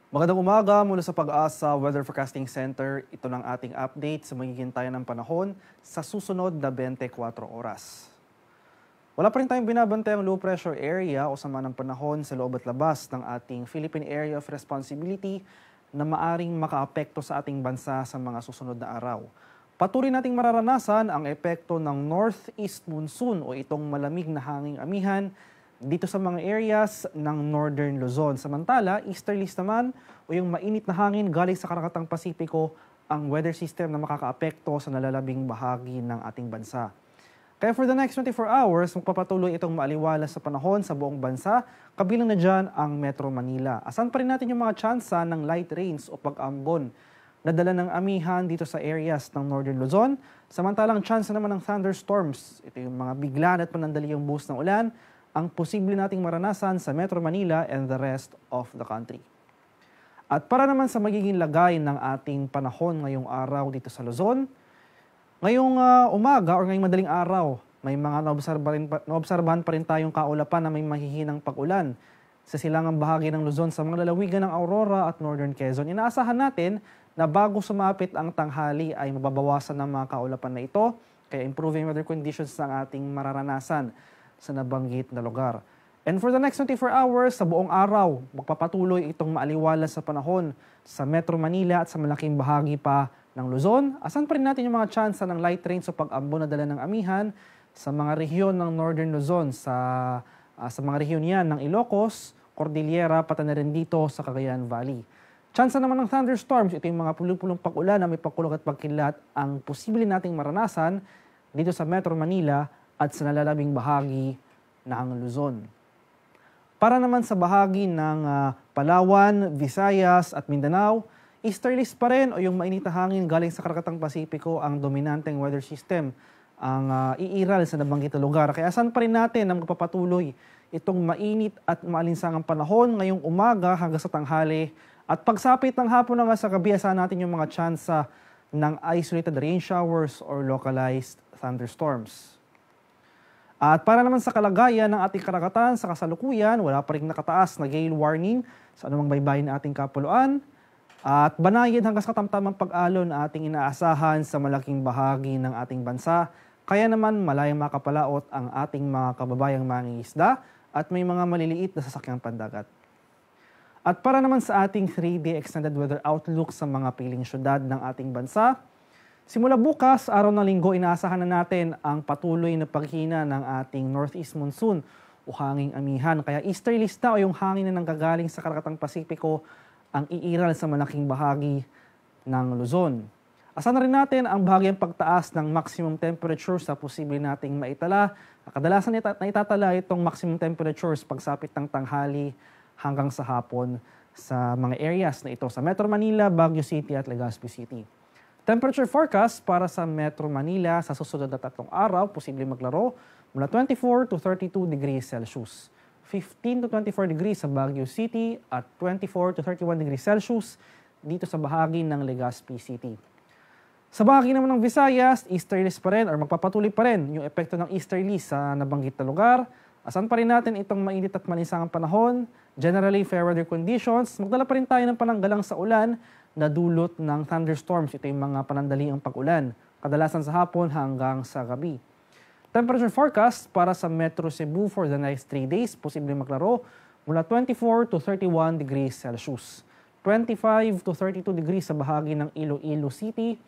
Magandang umaga mula sa Pag-asa Weather Forecasting Center. Ito ng ating update sa magiging tayo ng panahon sa susunod na 24 oras. Wala pa rin tayong binabantayang low pressure area o sama ng panahon sa loob at labas ng ating Philippine Area of Responsibility na maaring makaapekto sa ating bansa sa mga susunod na araw. Patuloy nating mararanasan ang epekto ng northeast monsoon o itong malamig na hanging amihan dito sa mga areas ng Northern Luzon. Samantala, easterlies naman o yung mainit na hangin galing sa Karakatang Pasipiko ang weather system na makakaapekto sa nalalabing bahagi ng ating bansa. Kaya for the next 24 hours, magpapatuloy itong maaliwalas sa panahon sa buong bansa, kabilang na dyan ang Metro Manila. Asan pa rin natin yung mga tsansa ng light rains o pag-ambon na dala ng amihan dito sa areas ng Northern Luzon. Samantalang tsansa naman ng thunderstorms, ito yung mga biglaan at panandaliang buhos ng ulan, ang posible nating maranasan sa Metro Manila and the rest of the country. At para naman sa magiging lagay ng ating panahon ngayong araw dito sa Luzon, ngayong umaga o ngayong madaling araw, may mga naobserbahan pa rin tayong kaulapan na may mahihinang pag-ulan sa silangang bahagi ng Luzon sa mga lalawigan ng Aurora at Northern Quezon. Inaasahan natin na bago sumapit ang tanghali ay mababawasan ng mga kaulapan na ito, kaya improving weather conditions ang ating mararanasan sa nabanggit na lugar. And for the next 24 hours, sa buong araw, magpapatuloy itong maaliwalas sa panahon sa Metro Manila at sa malaking bahagi pa ng Luzon. Asan pa rin natin yung mga tsansa ng light rains o pag-ambon na dala ng amihan sa mga rehiyon ng Northern Luzon, sa mga rehiyon yan ng Ilocos, Cordillera, pati na rin dito sa Cagayan Valley. Tsansa naman ng thunderstorms, ito yung mga pulong-pulong pag-ulan na may pagkulog at pagkilat ang posible nating maranasan dito sa Metro Manila at sa nalalabing bahagi ng Luzon. Para naman sa bahagi ng Palawan, Visayas at Mindanao, easterlies pa rin o yung mainit na hangin galing sa Karakatang Pasipiko ang dominanteng weather system ang iiral sa nabanggit na lugar. Kaya saan pa rin natin ang magpapatuloy itong mainit at maalinsangang panahon ngayong umaga hanggang sa tanghali at pagsapit ng hapon na nga sa gabi, asahan natin yung mga tsansa ng isolated rain showers or localized thunderstorms. At para naman sa kalagayan ng ating karagatan sa kasalukuyan, wala pa rin nakataas na gale warning sa anumang baybayin ng ating kapuluan. At banayad hanggang sa katamtamang pag-alon na ating inaasahan sa malaking bahagi ng ating bansa. Kaya naman malayang makapalaot ang ating mga kababayang mangingisda at may mga maliliit na sasakyang pandagat. At para naman sa ating 3-day extended weather outlook sa mga piling syudad ng ating bansa, simula bukas, araw ng linggo, inaasahan na natin ang patuloy na paghina ng ating northeast monsoon o hanging amihan. Kaya easterlies na o yung hangin na nanggagaling sa Karakatang Pasipiko ang iiral sa malaking bahagi ng Luzon. Asahan na rin natin ang bahagyang pagtaas ng maximum temperature sa posible nating maitala. Kadalasan na itatala itong maximum temperatures pagsapit ng tanghali hanggang sa hapon sa mga areas na ito sa Metro Manila, Baguio City at Legazpi City. Temperature forecast para sa Metro Manila sa susunod na 3 araw, posibleng maglaro mula 24 to 32 degrees Celsius. 15 to 24 degrees sa Baguio City at 24 to 31 degrees Celsius dito sa bahagi ng Legazpi City. Sa bahagi naman ng Visayas, easterlies pa rin or magpapatuloy pa rin yung epekto ng easterlies sa nabanggit na lugar. Asan pa rin natin itong mainit at malinsangang panahon, generally fair weather conditions. Magdala pa rin tayo ng pananggalang sa ulan na dulot ng thunderstorms. Ito yung mga panandaliang pag-ulan, kadalasan sa hapon hanggang sa gabi. Temperature forecast para sa Metro Cebu for the next 3 days, posibleng maglaro mula 24 to 31 degrees Celsius. 25 to 32 degrees sa bahagi ng Iloilo City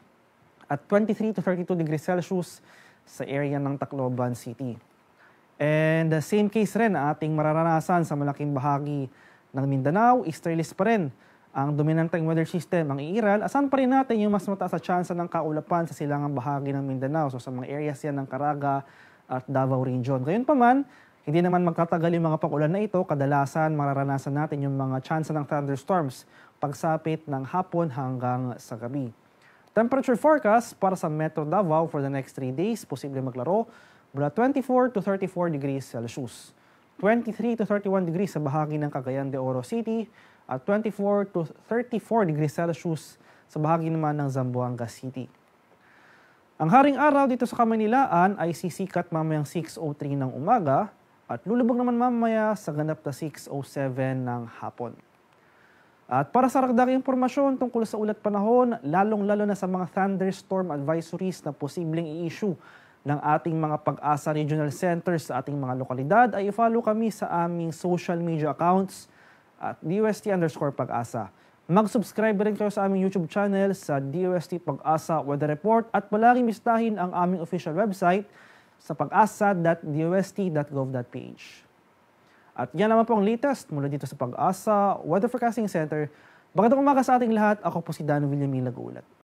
at 23 to 32 degrees Celsius sa area ng Tacloban City. And the same case rin na ating mararanasan sa malaking bahagi ng Mindanao, easterlies pa rin ang dominanteng weather system ang iiral. Asan pa rin natin yung mas mataas na tsansa ng kaulapan sa silangang bahagi ng Mindanao, so sa mga areas yan ng Caraga at Davao Region. Gayunpaman, hindi naman magtatagal yung mga pag-ulan na ito, kadalasan mararanasan natin yung mga tsansa ng thunderstorms pagsapit ng hapon hanggang sa gabi. Temperature forecast para sa Metro Davao for the next 3 days, posible maglaro mula 24 to 34 degrees Celsius. 23 to 31 degrees sa bahagi ng Cagayan de Oro City at 24 to 34 degrees Celsius sa bahagi naman ng Zamboanga City. Ang haring araw dito sa Kamanilaan ay sisikat mamayang 6:03 ng umaga at lulubog naman mamaya sa ganap na 6:07 ng hapon. At para sa ragdag impormasyon tungkol sa ulat panahon, lalong-lalo na sa mga thunderstorm advisories na posibleng i-issue ng ating mga Pag-asa Regional Centers sa ating mga lokalidad, ay i-follow kami sa aming social media accounts at DOST_Pag-asa. Mag-subscribe rin kayo sa aming YouTube channel sa DOST Pag-asa Weather Report at palaging bisitahin ang aming official website sa pag-asa.dost.gov.ph. At yan naman po ang latest mula dito sa Pag-asa Weather Forecasting Center. Magandang umaga sa ating lahat. Ako po si Dan Villamil Lagulat.